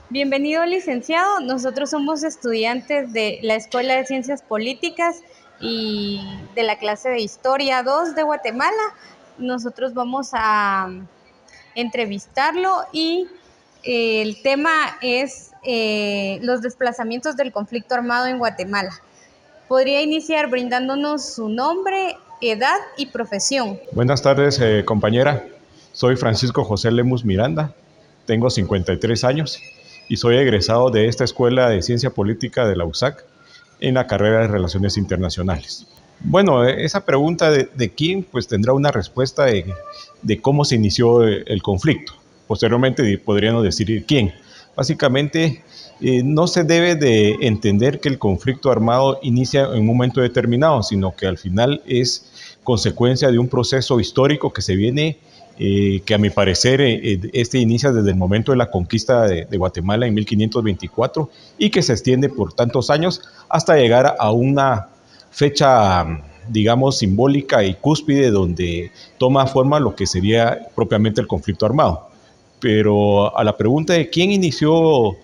Bienvenido, licenciado. Nosotros somos estudiantes de la Escuela de Ciencias Políticas y de la clase de Historia 2 de Guatemala. Nosotros vamos a entrevistarlo y el tema es los desplazamientos del conflicto armado en Guatemala. Podría iniciar brindándonos su nombre, edad y profesión. Buenas tardes, compañera. Soy Francisco José Lemus Miranda, tengo 53 años y soy egresado de esta Escuela de Ciencia Política de la USAC en la carrera de Relaciones Internacionales. Bueno, esa pregunta de quién, pues tendrá una respuesta de cómo se inició el conflicto. Posteriormente podríamos decir quién. Básicamente, no se debe de entender que el conflicto armado inicia en un momento determinado, sino que al final es consecuencia de un proceso histórico que se viene, que a mi parecer este inicia desde el momento de la conquista de Guatemala en 1524 y que se extiende por tantos años hasta llegar a una fecha, digamos, simbólica y cúspide donde toma forma lo que sería propiamente el conflicto armado. Pero a la pregunta de quién inició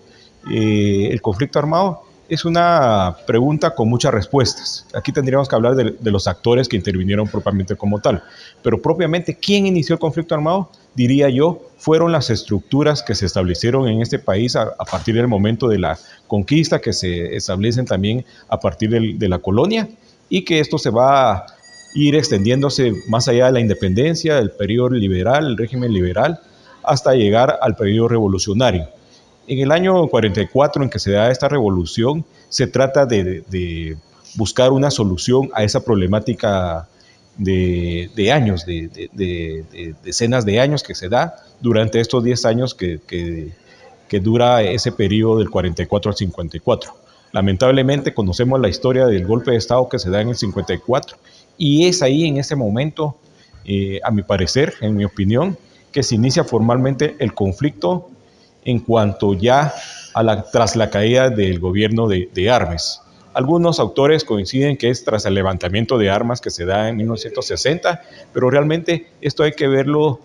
el conflicto armado, es una pregunta con muchas respuestas. Aquí tendríamos que hablar de los actores que intervinieron propiamente como tal. Pero propiamente, ¿quién inició el conflicto armado? Diría yo, fueron las estructuras que se establecieron en este país a partir del momento de la conquista, que se establecen también a partir de la colonia, y que esto se va a ir extendiéndose más allá de la independencia, el periodo liberal, el régimen liberal, hasta llegar al periodo revolucionario. En el año 44 en que se da esta revolución, se trata de buscar una solución a esa problemática de años, de decenas de años que se da durante estos 10 años que dura ese periodo del 44 al 54. Lamentablemente conocemos la historia del golpe de Estado que se da en el 54 y es ahí en ese momento, a mi parecer, en mi opinión, que se inicia formalmente el conflicto en cuanto ya tras la caída del gobierno de Armes. Algunos autores coinciden que es tras el levantamiento de armas que se da en 1960, pero realmente esto hay que verlo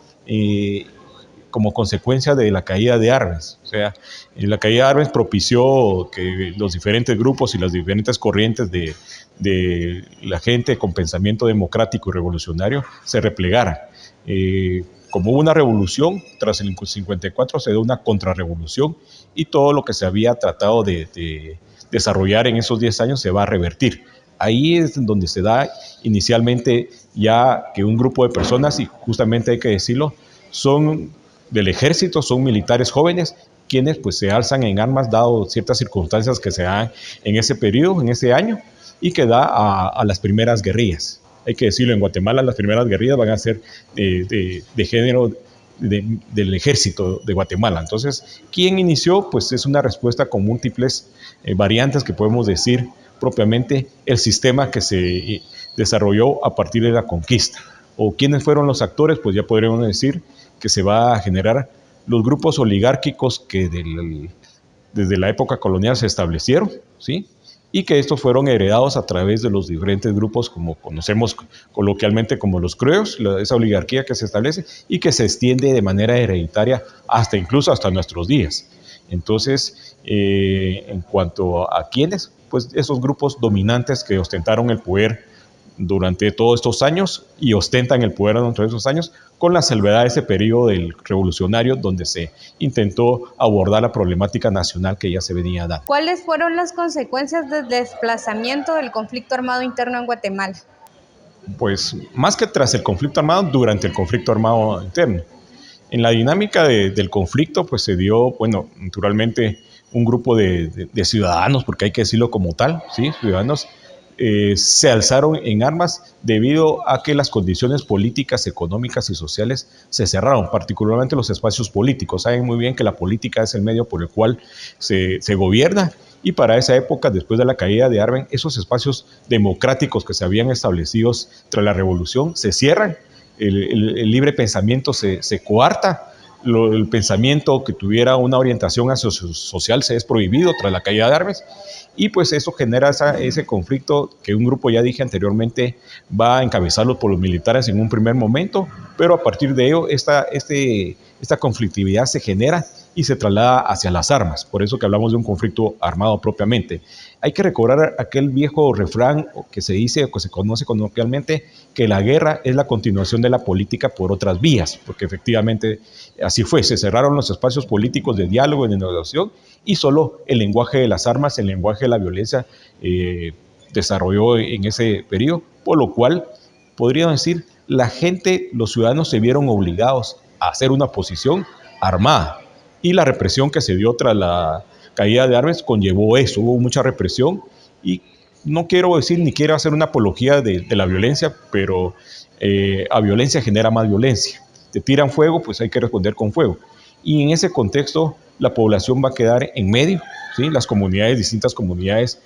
como consecuencia de la caída de Armes. O sea, la caída de Armes propició que los diferentes grupos y las diferentes corrientes de la gente con pensamiento democrático y revolucionario se replegaran. Como hubo una revolución, tras el 54 se dio una contrarrevolución y todo lo que se había tratado de desarrollar en esos 10 años se va a revertir. Ahí es donde se da inicialmente ya que un grupo de personas, y justamente hay que decirlo, son del ejército, son militares jóvenes, quienes pues se alzan en armas dado ciertas circunstancias que se dan en ese periodo, en ese año, y que da a las primeras guerrillas. Hay que decirlo, en Guatemala las primeras guerrillas van a ser de género del ejército de Guatemala. Entonces, ¿quién inició? Pues es una respuesta con múltiples variantes que podemos decir propiamente el sistema que se desarrolló a partir de la conquista. ¿O quiénes fueron los actores? Pues ya podríamos decir que se va a generar los grupos oligárquicos que desde la época colonial se establecieron, ¿sí? Y que estos fueron heredados a través de los diferentes grupos, como conocemos coloquialmente como los creos, esa oligarquía que se establece y que se extiende de manera hereditaria hasta incluso hasta nuestros días. Entonces, en cuanto a quiénes, pues esos grupos dominantes que ostentaron el poder durante todos estos años y ostentan el poder durante estos años, con la salvedad de ese periodo del revolucionario donde se intentó abordar la problemática nacional que ya se venía dando. ¿Cuáles fueron las consecuencias del desplazamiento del conflicto armado interno en Guatemala? Pues más que tras el conflicto armado, durante el conflicto armado interno. En la dinámica del conflicto, pues se dio, bueno, naturalmente un grupo de ciudadanos, porque hay que decirlo como tal, ¿sí? Ciudadanos se alzaron en armas debido a que las condiciones políticas, económicas y sociales se cerraron, particularmente los espacios políticos. Saben muy bien que la política es el medio por el cual se gobierna y para esa época, después de la caída de Arben, esos espacios democráticos que se habían establecido tras la revolución se cierran, el libre pensamiento se coarta, el pensamiento que tuviera una orientación social se es prohibido tras la caída de Armes y pues eso genera ese conflicto que un grupo, ya dije anteriormente, va a encabezarlo por los militares en un primer momento, pero a partir de ello esta conflictividad se genera y se traslada hacia las armas. Por eso que hablamos de un conflicto armado propiamente. Hay que recordar aquel viejo refrán que se dice o que se conoce coloquialmente, que la guerra es la continuación de la política por otras vías, porque efectivamente así fue. Se cerraron los espacios políticos de diálogo y de negociación y solo el lenguaje de las armas, el lenguaje de la violencia desarrolló en ese periodo, por lo cual podríamos decir la gente, los ciudadanos se vieron obligados a hacer una oposición armada y la represión que se dio tras la caída de Arbenz conllevó eso, hubo mucha represión y no quiero decir ni quiero hacer una apología de la violencia, pero a violencia genera más violencia. Te tiran fuego, pues hay que responder con fuego. Y en ese contexto la población va a quedar en medio, ¿sí? Las comunidades, distintas comunidades,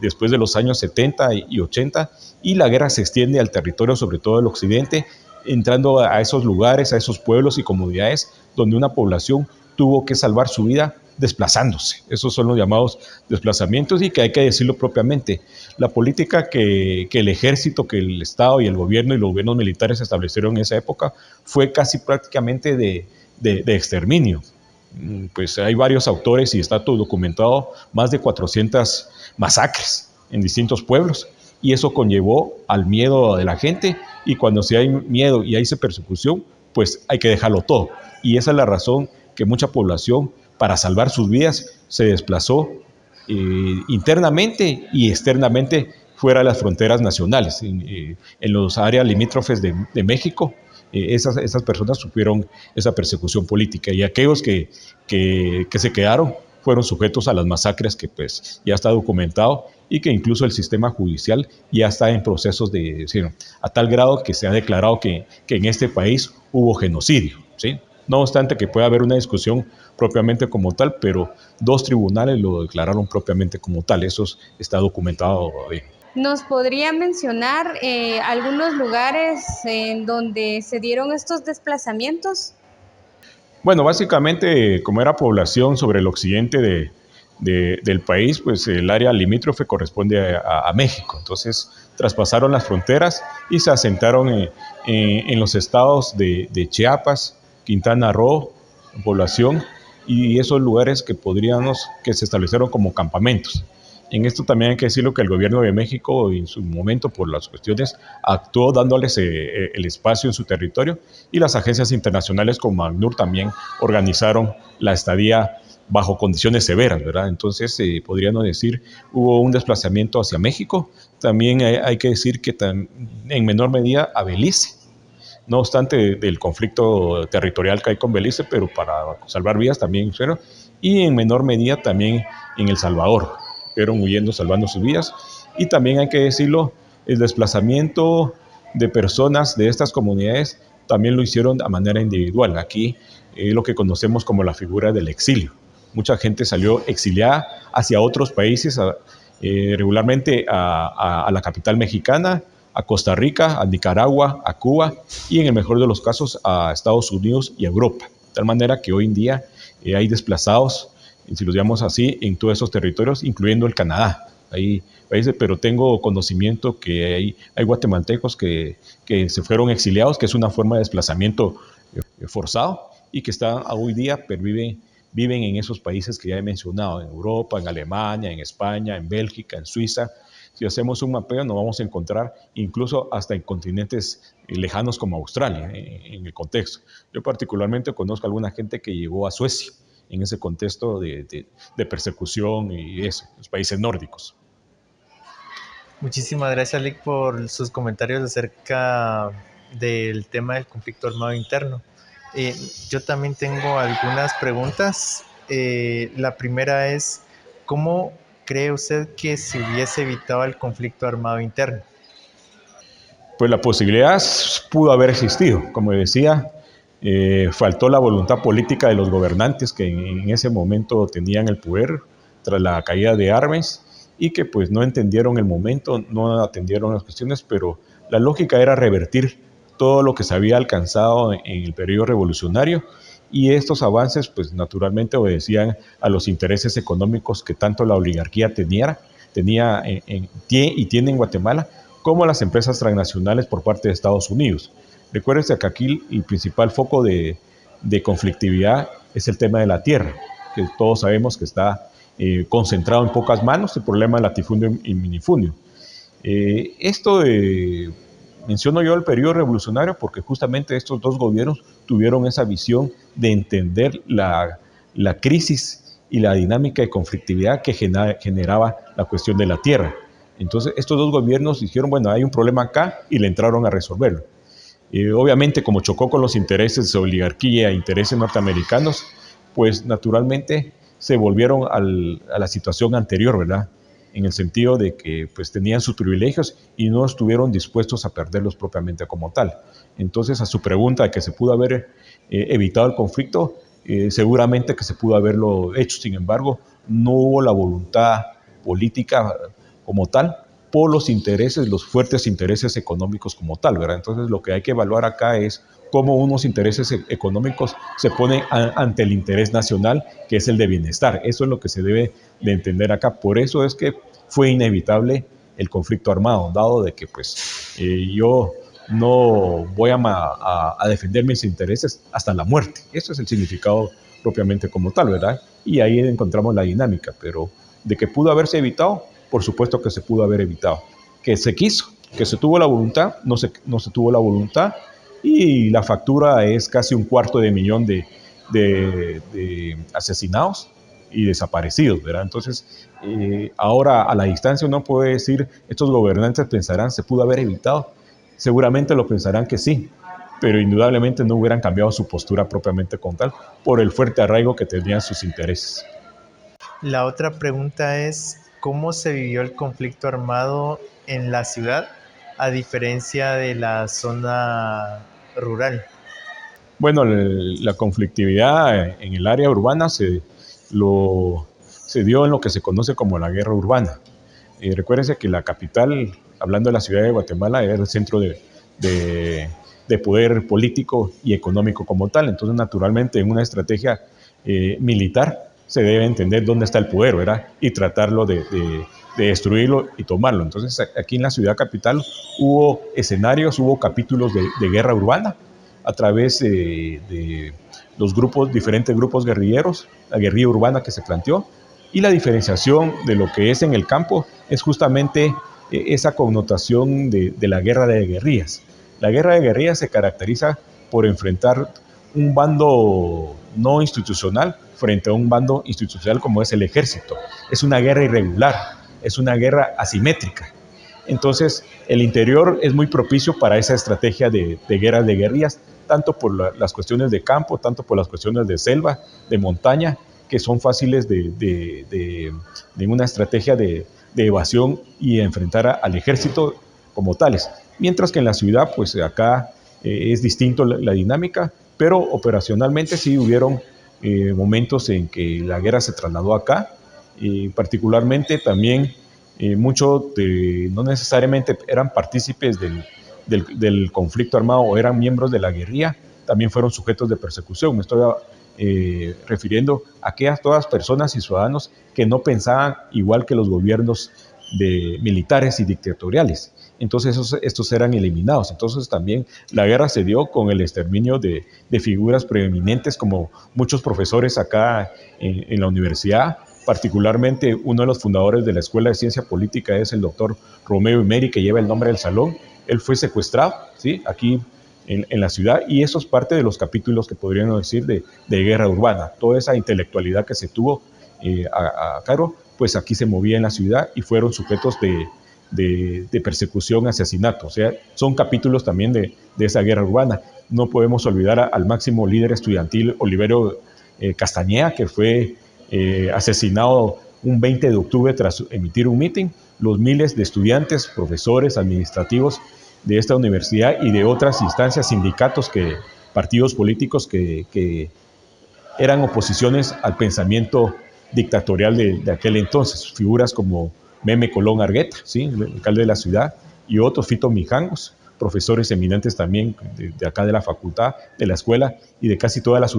después de los años 70 y 80, y la guerra se extiende al territorio, sobre todo del occidente, entrando a esos lugares, a esos pueblos y comunidades donde una población tuvo que salvar su vida desplazándose. Esos son los llamados desplazamientos y que hay que decirlo propiamente. La política que el ejército, que el Estado y el gobierno y los gobiernos militares establecieron en esa época fue casi prácticamente de exterminio. Pues hay varios autores y está todo documentado, más de 400 masacres en distintos pueblos, y eso conllevó al miedo de la gente, y cuando si hay miedo y hay persecución, pues hay que dejarlo todo, y esa es la razón que mucha población, para salvar sus vidas, se desplazó internamente y externamente fuera de las fronteras nacionales, en los áreas limítrofes de México. Esas personas sufrieron esa persecución política, y aquellos que se quedaron fueron sujetos a las masacres, que pues ya está documentado, y que incluso el sistema judicial ya está en procesos a tal grado que se ha declarado que en este país hubo genocidio, ¿sí? No obstante que pueda haber una discusión propiamente como tal, pero 2 tribunales lo declararon propiamente como tal. Eso está documentado. ¿Nos podría mencionar algunos lugares en donde se dieron estos desplazamientos? Bueno, básicamente, como era población sobre el occidente del país, pues el área limítrofe corresponde a México. Entonces, traspasaron las fronteras y se asentaron en los estados de Chiapas, Quintana Roo, población, y esos lugares que se establecieron como campamentos. En esto también hay que decirlo que el gobierno de México en su momento, por las cuestiones, actuó dándoles el espacio en su territorio, y las agencias internacionales como ACNUR también organizaron la estadía bajo condiciones severas, ¿verdad? Entonces, podríamos decir, hubo un desplazamiento hacia México. También hay que decir que en menor medida a Belice, no obstante del conflicto territorial que hay con Belice, pero para salvar vidas también fueron, y en menor medida también en El Salvador, fueron huyendo, salvando sus vidas. Y también hay que decirlo, el desplazamiento de personas de estas comunidades también lo hicieron a manera individual. Aquí lo que conocemos como la figura del exilio. Mucha gente salió exiliada hacia otros países, regularmente a la capital mexicana, a Costa Rica, a Nicaragua, a Cuba, y en el mejor de los casos a Estados Unidos y a Europa. De tal manera que hoy en día hay desplazados, si los llamamos así, en todos esos territorios, incluyendo el Canadá. Hay países, pero tengo conocimiento que hay guatemaltecos que se fueron exiliados, que es una forma de desplazamiento forzado, y que están hoy día viven en esos países que ya he mencionado, en Europa, en Alemania, en España, en Bélgica, en Suiza. Si hacemos un mapeo, nos vamos a encontrar incluso hasta en continentes lejanos como Australia, en el contexto. Yo particularmente conozco a alguna gente que llegó a Suecia en ese contexto de persecución y eso, los países nórdicos. Muchísimas gracias, Lick, por sus comentarios acerca del tema del conflicto armado interno. Yo también tengo algunas preguntas. La primera es, ¿cómo cree usted que se hubiese evitado el conflicto armado interno? Pues la posibilidad pudo haber existido. Como decía, faltó la voluntad política de los gobernantes que en ese momento tenían el poder tras la caída de Arbenz, y que pues no entendieron el momento, no atendieron las cuestiones, pero la lógica era revertir todo lo que se había alcanzado en el periodo revolucionario, y estos avances pues naturalmente obedecían a los intereses económicos que tanto la oligarquía tenía y tiene en Guatemala, como las empresas transnacionales por parte de Estados Unidos. Recuérdense que aquí el principal foco de conflictividad es el tema de la tierra, que todos sabemos que está concentrado en pocas manos, el problema del latifundio y minifundio. Esto menciono yo el periodo revolucionario porque justamente estos dos gobiernos tuvieron esa visión de entender la crisis y la dinámica de conflictividad que generaba la cuestión de la tierra. Entonces estos dos gobiernos dijeron, bueno, hay un problema acá y le entraron a resolverlo. Obviamente, como chocó con los intereses de oligarquía e intereses norteamericanos, pues naturalmente se volvieron a la situación anterior, ¿verdad? En el sentido de que pues tenían sus privilegios y no estuvieron dispuestos a perderlos propiamente como tal. Entonces, a su pregunta de que se pudo haber evitado el conflicto, seguramente que se pudo haberlo hecho. Sin embargo, no hubo la voluntad política como tal por los intereses, los fuertes intereses económicos como tal, ¿verdad? Entonces, lo que hay que evaluar acá es cómo unos intereses económicos se ponen ante el interés nacional, que es el de bienestar. Eso es lo que se debe de entender acá. Por eso es que fue inevitable el conflicto armado, dado de que pues yo no voy a defender mis intereses hasta la muerte. Eso es el significado propiamente como tal, ¿verdad? Y ahí encontramos la dinámica, pero de que pudo haberse evitado, por supuesto que se pudo haber evitado. Que se quiso, que se tuvo la voluntad, no se tuvo la voluntad, y la factura es casi 250.000 de asesinados y desaparecidos, ¿verdad? Entonces, ahora a la distancia uno puede decir, estos gobernantes pensarán, ¿se pudo haber evitado? Seguramente lo pensarán que sí, pero indudablemente no hubieran cambiado su postura propiamente con tal, por el fuerte arraigo que tenían sus intereses. La otra pregunta es, ¿cómo se vivió el conflicto armado en la ciudad a diferencia de la zona rural? Bueno, la conflictividad en el área urbana se dio en lo que se conoce como la guerra urbana. Recuérdense que la capital, hablando de la ciudad de Guatemala, era el centro de poder político y económico como tal. Entonces, naturalmente, en una estrategia militar se debe entender dónde está el poder, ¿verdad? Y tratarlo de destruirlo y tomarlo. Entonces, aquí en la ciudad capital hubo escenarios, hubo capítulos de guerra urbana a través de los diferentes grupos guerrilleros, la guerrilla urbana que se planteó, y la diferenciación de lo que es en el campo es justamente esa connotación de la guerra de guerrillas. La guerra de guerrillas se caracteriza por enfrentar un bando no institucional frente a un bando institucional como es el ejército. Es una guerra irregular, es una guerra asimétrica. Entonces, el interior es muy propicio para esa estrategia de guerras de guerrillas, tanto por las cuestiones de campo, tanto por las cuestiones de selva, de montaña, que son fáciles de una estrategia de evasión y de enfrentar al ejército como tales. Mientras que en la ciudad, pues acá es distinto la dinámica, pero operacionalmente sí hubieron momentos en que la guerra se trasladó acá, particularmente también muchos no necesariamente eran partícipes del conflicto armado o eran miembros de la guerrilla, también fueron sujetos de persecución. Me estoy refiriendo a aquellas todas personas y ciudadanos que no pensaban igual que los gobiernos militares y dictatoriales. Entonces estos eran eliminados. Entonces también la guerra se dio con el exterminio de figuras preeminentes como muchos profesores acá en la universidad. Particularmente uno de los fundadores de la Escuela de Ciencia Política es el doctor Romeo Imeri, que lleva el nombre del salón. Él fue secuestrado, ¿sí?, aquí en la ciudad, y eso es parte de los capítulos que podríamos decir de guerra urbana. Toda esa intelectualidad que se tuvo a cargo, pues aquí se movía en la ciudad y fueron sujetos de persecución, asesinato. O sea, son capítulos también de esa guerra urbana. No podemos olvidar al máximo líder estudiantil, Oliverio Castañeda, que fue asesinado un 20 de octubre tras emitir un meeting. Los miles de estudiantes, profesores, administrativos de esta universidad y de otras instancias, sindicatos, partidos políticos que eran oposiciones al pensamiento dictatorial de aquel entonces. Figuras como Meme Colón Argueta, ¿sí?, el alcalde de la ciudad, y otros, Fito Mijangos, profesores eminentes también de acá de la facultad, de la escuela y de casi todas las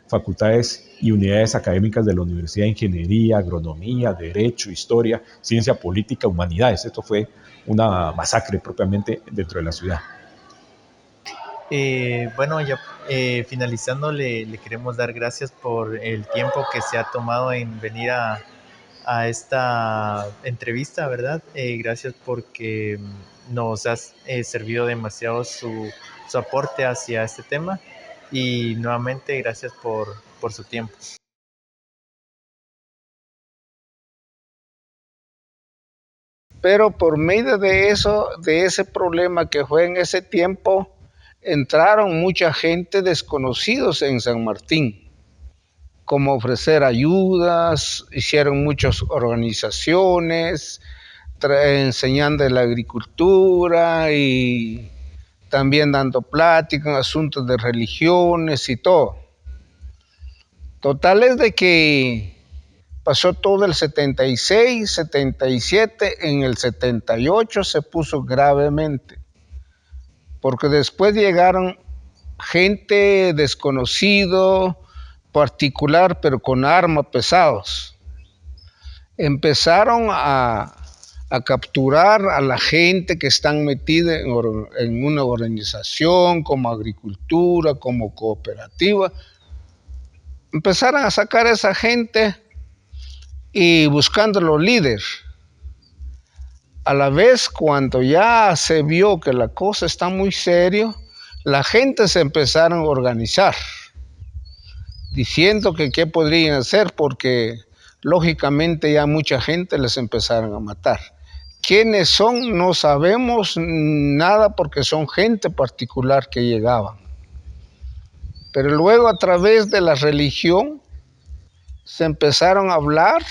facultades y unidades académicas de la Universidad de Ingeniería, Agronomía, Derecho, Historia, Ciencia Política, Humanidades. Esto fue una masacre propiamente dentro de la ciudad. Bueno, ya finalizando, le queremos dar gracias por el tiempo que se ha tomado en venir a esta entrevista, ¿verdad? Gracias porque nos has servido demasiado su aporte hacia este tema y nuevamente gracias por su tiempo. Pero por medio de eso, de ese problema que fue en ese tiempo, entraron mucha gente desconocidos en San Martín, como ofrecer ayudas, hicieron muchas organizaciones, enseñando la agricultura y también dando pláticas en asuntos de religiones y todo. Total es de que pasó todo el 76, 77, en el 78 se puso gravemente, porque después llegaron gente desconocido, particular, pero con armas pesados. Empezaron a capturar a la gente que están metida en una organización como agricultura, como cooperativa. Empezaron a sacar a esa gente y buscando los líderes. A la vez, cuando ya se vio que la cosa está muy seria, la gente se empezaron a organizar, diciendo que qué podrían hacer, porque lógicamente ya mucha gente les empezaron a matar. ¿Quiénes son? No sabemos nada porque son gente particular que llegaban. Pero luego a través de la religión se empezaron a hablar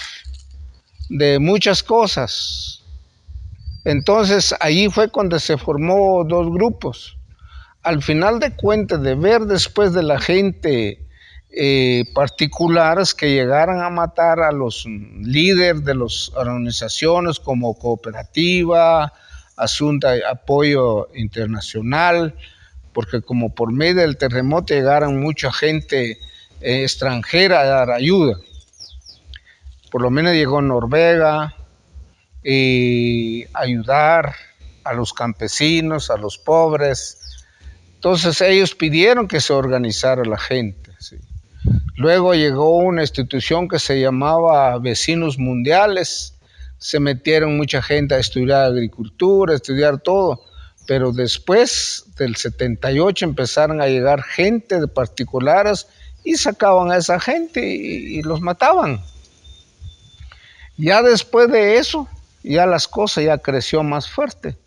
de muchas cosas. Entonces allí fue cuando se formó dos grupos. Al final de cuentas, de ver después de la gente particulares que llegaran a matar a los líderes de las organizaciones como Cooperativa, Asunta Apoyo Internacional, porque como por medio del terremoto llegaron mucha gente extranjera a dar ayuda. Por lo menos llegó Noruega y ayudar a los campesinos, a los pobres. Entonces ellos pidieron que se organizara la gente. ¿Sí? Luego llegó una institución que se llamaba Vecinos Mundiales. Se metieron mucha gente a estudiar agricultura, a estudiar todo. Pero después del 78 empezaron a llegar gente de particulares y sacaban a esa gente y los mataban. Ya después de eso, ya las cosas ya creció más fuerte,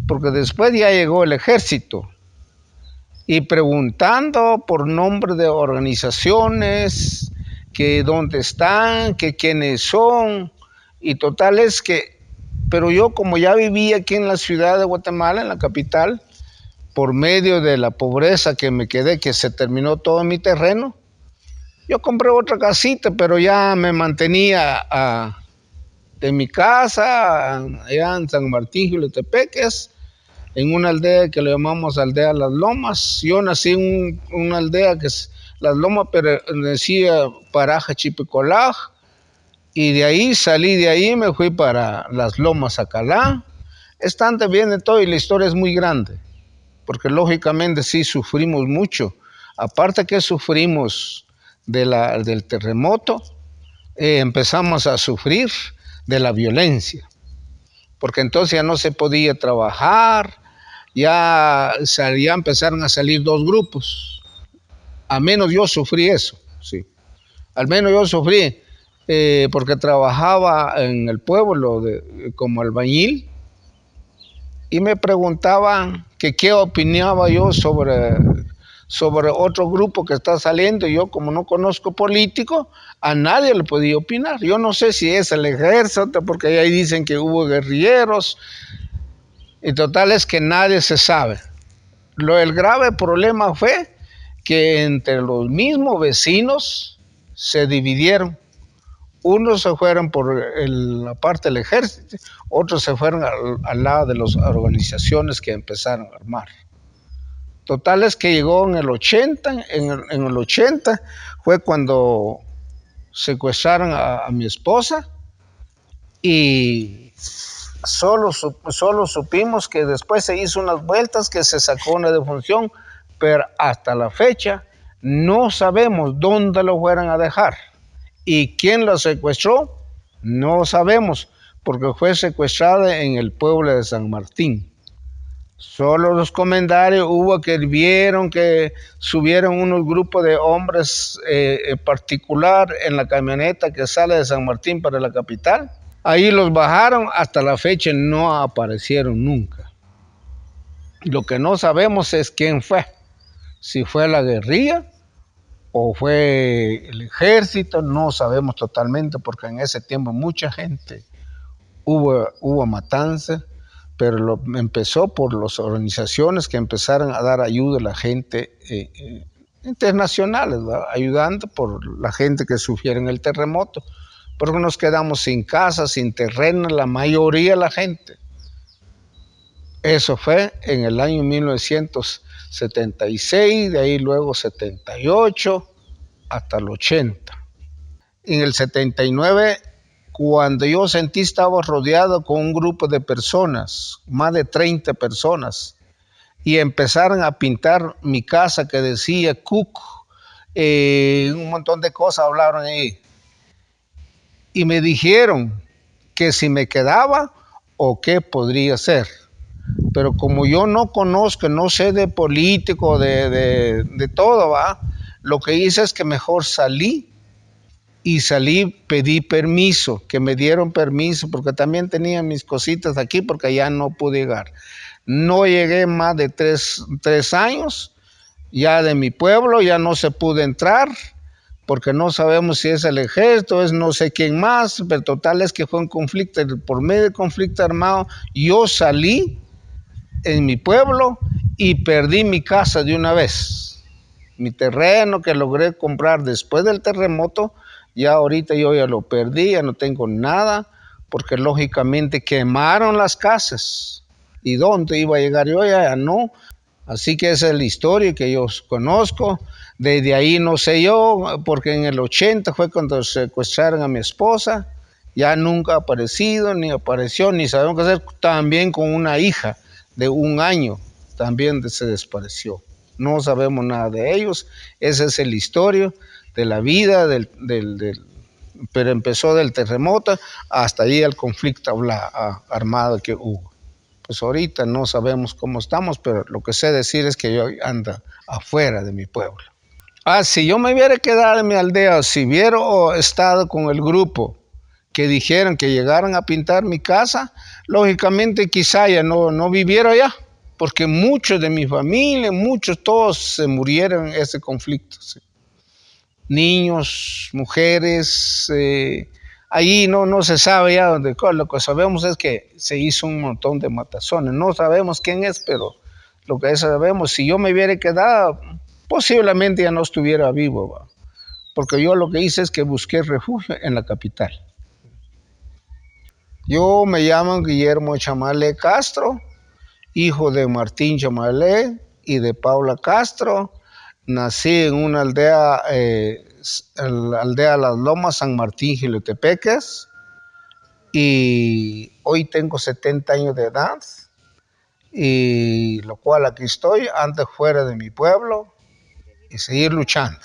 porque después ya llegó el ejército y preguntando por nombre de organizaciones, que dónde están, que quiénes son, y total es que, pero yo como ya vivía aquí en la ciudad de Guatemala, en la capital, por medio de la pobreza que me quedé, que se terminó todo mi terreno, yo compré otra casita, pero ya me mantenía de mi casa, allá en San Martín, Jilotepeques, en una aldea que le llamamos Aldea Las Lomas. Yo nací en una aldea que es Las Lomas, pero decía Paraje Chipicolaj, y de ahí salí de ahí, me fui para Las Lomas, Acalá. Estando bien de todo y la historia es muy grande, porque lógicamente sí sufrimos mucho. Aparte que sufrimos del terremoto, empezamos a sufrir de la violencia, porque entonces ya no se podía trabajar, ya empezaron a salir dos grupos. Al menos yo sufrí eso, sí. Al menos yo sufrí, porque trabajaba en el pueblo como albañil y me preguntaban que qué opinaba yo sobre otro grupo que está saliendo. Y yo, como no conozco político, a nadie le podía opinar. Yo no sé si es el ejército, porque ahí dicen que hubo guerrilleros, y total es que nadie se sabe. El grave problema fue que entre los mismos vecinos se dividieron. Unos se fueron por la parte del ejército, otros se fueron al lado de las organizaciones que empezaron a armar. Total es que llegó en el 80, en el 80 fue cuando secuestraron a mi esposa, y solo supimos que después se hizo unas vueltas, que se sacó una defunción, pero hasta la fecha no sabemos dónde lo fueran a dejar. ¿Y quién lo secuestró? No sabemos, porque fue secuestrada en el pueblo de San Martín. Solo los comentarios hubo que vieron que subieron unos grupos de hombres en particular en la camioneta que sale de San Martín para la capital. Ahí los bajaron, hasta la fecha no aparecieron nunca. Lo que no sabemos es quién fue, si fue la guerrilla o fue el ejército, no sabemos totalmente, porque en ese tiempo mucha gente hubo matanza, pero empezó por las organizaciones que empezaron a dar ayuda a la gente internacionales, ¿verdad? Ayudando por la gente que sufriera en el terremoto, porque nos quedamos sin casa, sin terreno, la mayoría de la gente. Eso fue en el año 1976, de ahí luego 78 hasta el 80. En el 79, cuando yo sentí estaba rodeado con un grupo de personas, más de 30 personas, y empezaron a pintar mi casa que decía Cook, un montón de cosas hablaron ahí. Y me dijeron que si me quedaba o qué podría ser. Pero como yo no conozco, no sé de político, de todo, ¿va? Lo que hice es que mejor salí, pedí permiso, que me dieron permiso, porque también tenía mis cositas aquí, porque ya no pude llegar. No llegué más de tres años, ya de mi pueblo, ya no se pudo entrar, porque no sabemos si es el ejército, es no sé quién más, pero total es que fue un conflicto, por medio de conflicto armado, yo salí en mi pueblo y perdí mi casa de una vez. Mi terreno que logré comprar después del terremoto, ya ahorita yo ya lo perdí, ya no tengo nada, porque lógicamente quemaron las casas. ¿Y dónde iba a llegar yo? Ya no. Así que esa es la historia que yo conozco. Desde ahí no sé yo, porque en el 80 fue cuando secuestraron a mi esposa. Ya nunca ha aparecido, ni apareció, ni sabemos qué hacer. También con una hija de 1 año, también se desapareció. No sabemos nada de ellos. Esa es la historia de la vida, pero empezó del terremoto hasta ahí el conflicto armado que hubo. Pues ahorita no sabemos cómo estamos, pero lo que sé decir es que yo ando afuera de mi pueblo. Si yo me hubiera quedado en mi aldea, si hubiera estado con el grupo que dijeron que llegaran a pintar mi casa, lógicamente quizá ya no viviera allá, porque muchos de mi familia, todos se murieron en ese conflicto. ¿Sí? Niños, mujeres, ahí no se sabe ya dónde. Lo que sabemos es que se hizo un montón de matazones. No sabemos quién es, pero lo que sabemos, si yo me hubiera quedado, posiblemente ya no estuviera vivo, ¿va? Porque yo lo que hice es que busqué refugio en la capital. Yo me llamo Guillermo Chamalé Castro, hijo de Martín Chamalé y de Paula Castro. Nací en una aldea, la aldea Las Lomas, San Martín, Jilotepeques, y hoy tengo 70 años de edad, y lo cual aquí estoy, antes fuera de mi pueblo, y seguir luchando.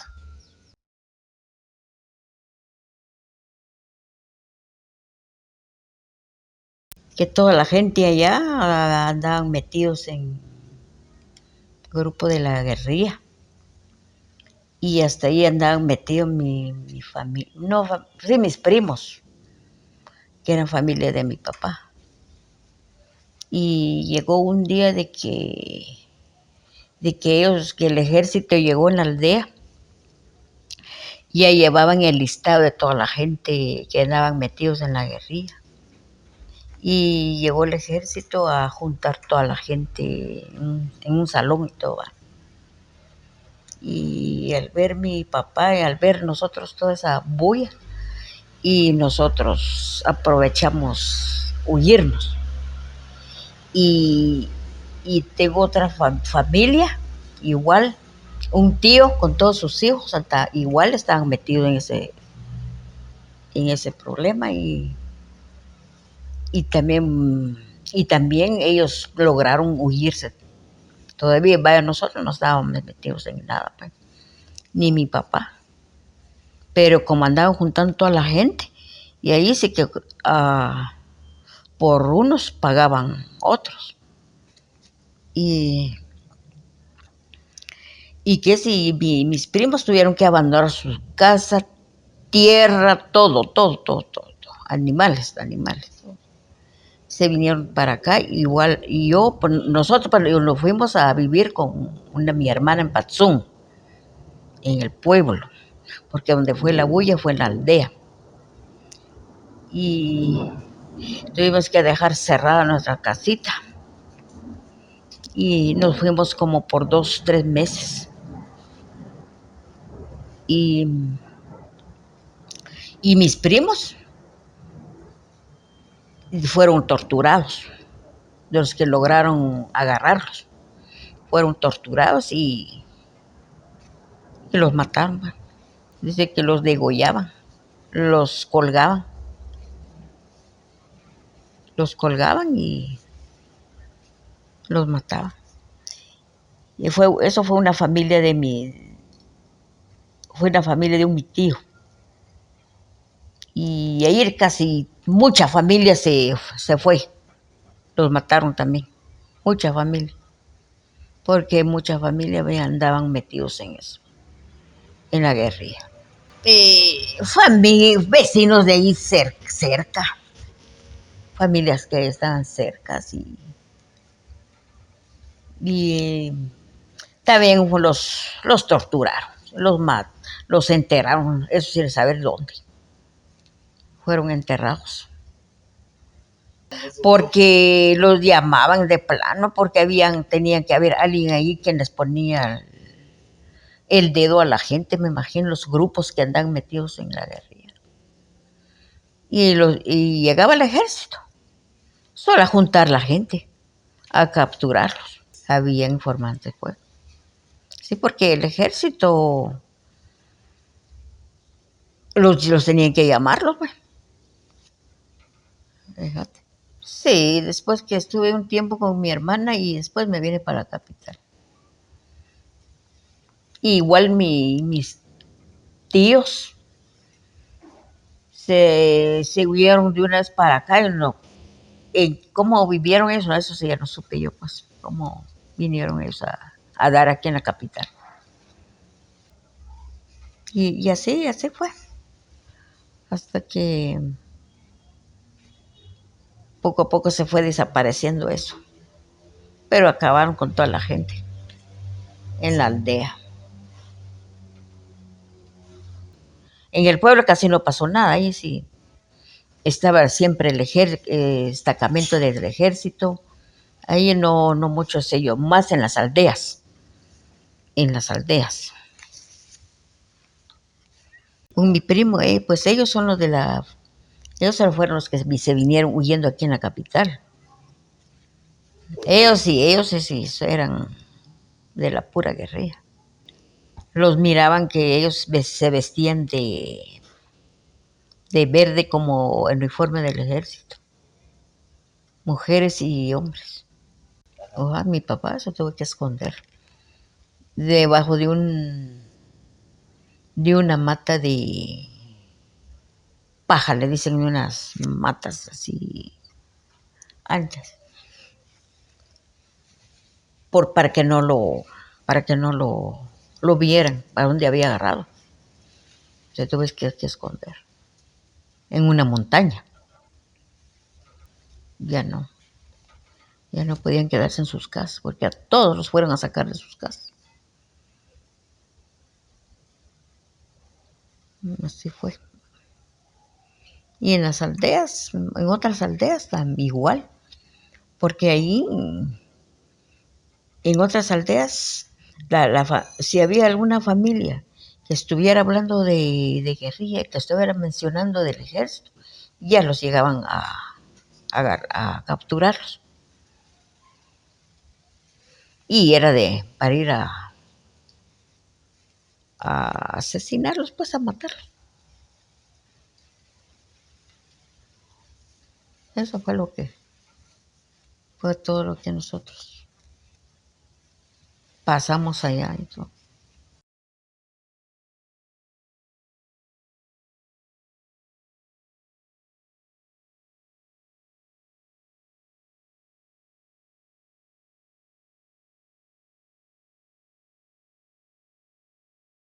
Que toda la gente allá andaban metidos en grupo de la guerrilla y hasta ahí andaban metidos mi familia, sí, mis primos, que eran familia de mi papá. Y llegó un día de que el ejército llegó en la aldea y ya llevaban el listado de toda la gente que andaban metidos en la guerrilla. Y llegó el ejército a juntar toda la gente en un salón y todo. Y al ver mi papá y al ver nosotros toda esa bulla, y nosotros aprovechamos huirnos. Y tengo otra familia, igual, un tío con todos sus hijos, hasta igual estaban metidos en ese problema y también ellos lograron huirse Todavía, vaya, nosotros no estábamos metidos en nada, pues, ni mi papá. Pero como andaban juntando toda la gente, y ahí sí que por unos pagaban otros. Y, y que si mis primos tuvieron que abandonar sus casas, tierra, todo. Animales. Se vinieron para acá, igual, y yo, pues, nosotros pues, nos fuimos a vivir con mi hermana en Patzún, en el pueblo, porque donde fue la bulla fue en la aldea. Y tuvimos que dejar cerrada nuestra casita. Y nos fuimos como por 2, 3 meses. Y, y mis primos fueron torturados, de los que lograron agarrarlos. Fueron torturados y los mataron. Bueno. Dice que los degollaban, los colgaban. Los colgaban y los mataban. Y eso fue una familia de fue una familia de mi tío. Y ahí casi mucha familia se fue. Los mataron también. Mucha familia. Porque mucha familia andaban metidos en eso, en la guerrilla. Vecinos de ahí cerca. Familias que estaban cerca. Y también los torturaron, los enterraron, eso sin saber dónde. Fueron enterrados. Porque los llamaban de plano, porque tenían que haber alguien ahí que les ponía el dedo a la gente, me imagino, los grupos que andan metidos en la guerrilla. Y llegaba el ejército, solo a juntar la gente, a capturarlos. Había informantes, pues. Sí, porque el ejército los tenían que llamarlos, pues. Fíjate. Sí, después que estuve un tiempo con mi hermana y después me vine para la capital. Igual mis tíos se huyeron de una vez para acá y no. ¿Cómo vivieron eso? Eso sí ya no supe yo, pues, cómo vinieron ellos a dar aquí en la capital. Y así fue. Hasta que poco a poco se fue desapareciendo eso. Pero acabaron con toda la gente en la aldea. En el pueblo casi no pasó nada, ahí sí estaba siempre el destacamento del ejército, ahí no mucho sé yo, más en las aldeas. Con mi primo, pues ellos son ellos fueron los que se vinieron huyendo aquí en la capital. Ellos sí, eran de la pura guerrilla. Los miraban que ellos se vestían de verde como el uniforme del ejército. Mujeres y hombres. Mi papá se tuvo que esconder debajo de una mata de paja, le dicen unas matas así anchas, para que no lo vieran, para dónde había agarrado. Se tuvo que esconder en una montaña. Ya no podían quedarse en sus casas, porque a todos los fueron a sacar de sus casas. Así fue. Y en las aldeas, en otras aldeas también igual, porque ahí, en otras aldeas, si había alguna familia que estuviera hablando de guerrilla, que estuviera mencionando del ejército, ya los llegaban a capturarlos. Y era para ir a asesinarlos, pues a matarlos. Eso fue todo lo que nosotros pasamos allá y todo.